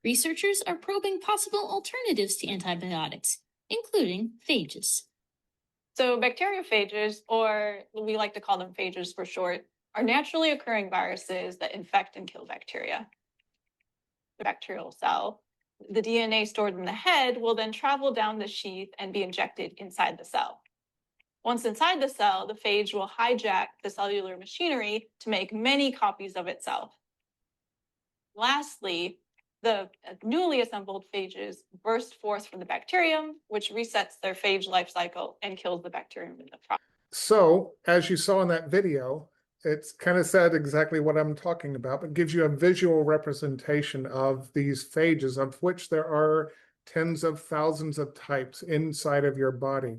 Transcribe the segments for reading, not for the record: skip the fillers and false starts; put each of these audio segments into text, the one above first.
researchers are probing possible alternatives to antibiotics, including phages. So, bacteriophages, or we like to call them phages for short, are naturally occurring viruses that infect and kill bacteria. The bacterial cell, the DNA stored in the head will then travel down the sheath and be injected inside the cell. Once inside the cell, the phage will hijack the cellular machinery to make many copies of itself. Lastly, the newly assembled phages burst forth from the bacterium, which resets their phage life cycle and kills the bacterium in the process. So, as you saw in that video, it's kind of said exactly what I'm talking about, but gives you a visual representation of these phages, of which there are tens of thousands of types inside of your body.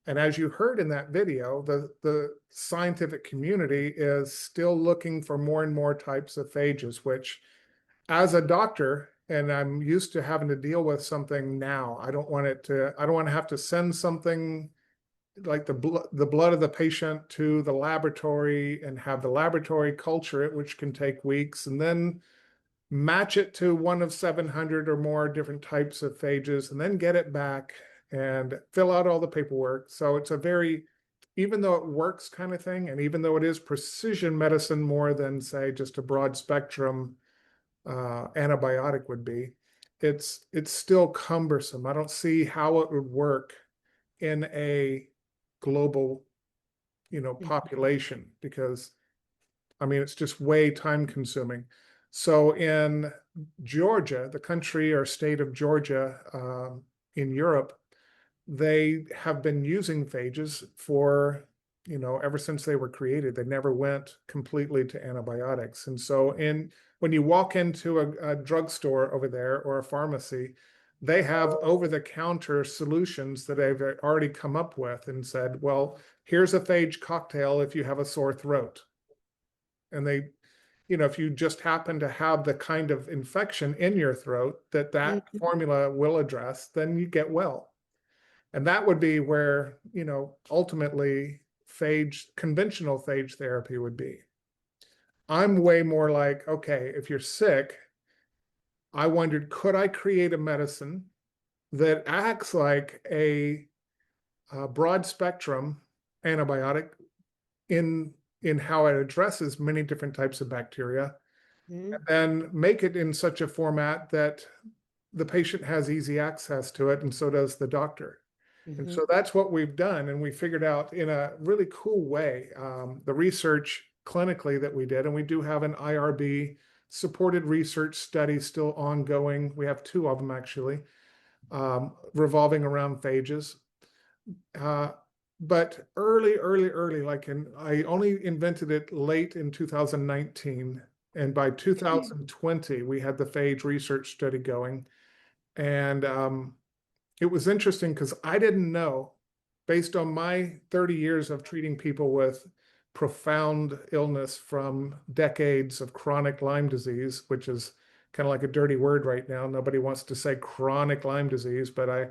And as you heard in that video, the scientific community is still looking for more and more types of phages, which as a doctor, and I'm used to having to deal with something now, I don't want to have to send something like the blood of the patient to the laboratory and have the laboratory culture it, which can take weeks, and then match it to one of 700 or more different types of phages, and then get it back and fill out all the paperwork. So it's a very, even though it works kind of thing, and even though it is precision medicine more than, say, just a broad spectrum antibiotic would be, it's still cumbersome. I don't see how it would work in a global, population, because I mean, it's just way time consuming. So in Georgia, the country or state of Georgia, in Europe, they have been using phages for, ever since they were created. They never went completely to antibiotics. And so when you walk into a drugstore over there or a pharmacy, they have over-the-counter solutions that they've already come up with and said, well, here's a phage cocktail if you have a sore throat. And they, if you just happen to have the kind of infection in your throat that formula will address, then you get well. And that would be where, ultimately conventional phage therapy would be. I'm way more like, okay, if you're sick, I wondered, could I create a medicine that acts like a broad spectrum antibiotic in how it addresses many different types of bacteria, and then make it in such a format that the patient has easy access to it, and so does the doctor. And so that's what we've done, and we figured out in a really cool way the research clinically that we did, and we do have an IRB-supported research study still ongoing. We have 2 of them actually, revolving around phages. But early, I only invented it late in 2019. And by 2020, we had the phage research study going. And it was interesting because I didn't know, based on my 30 years of treating people with profound illness from decades of chronic Lyme disease, which is kind of like a dirty word right now. Nobody wants to say chronic Lyme disease, but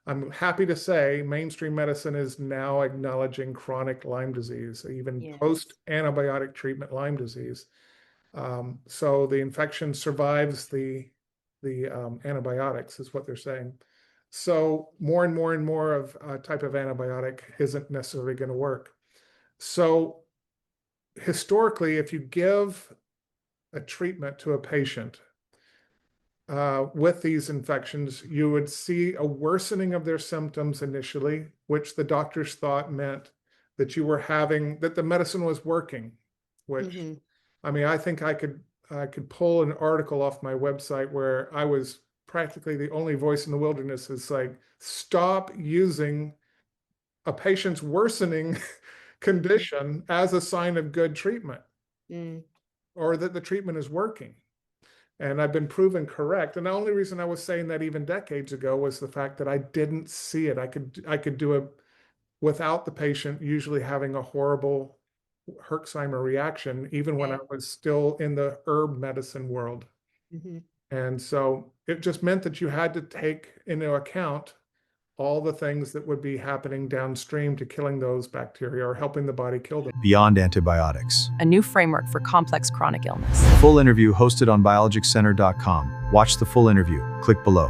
I'm happy to say mainstream medicine is now acknowledging chronic Lyme disease, even post-antibiotic treatment Lyme disease. So the infection survives the antibiotics, is what they're saying. So more and more and more of a type of antibiotic isn't necessarily going to work. So historically, if you give a treatment to a patient with these infections, you would see a worsening of their symptoms initially, which the doctors thought meant that that the medicine was working, which, I mean, I think I could pull an article off my website where I was practically the only voice in the wilderness. Is like, stop using a patient's worsening condition as a sign of good treatment, or that the treatment is working. And I've been proven correct. And the only reason I was saying that even decades ago was the fact that I didn't see it. I could do it without the patient usually having a horrible Herxheimer reaction, even when I was still in the herb medicine world. And so it just meant that you had to take into account all the things that would be happening downstream to killing those bacteria or helping the body kill them. Beyond Antibiotics, a new framework for complex chronic illness. Full interview hosted on biologicscenter.com. Watch the full interview. Click below.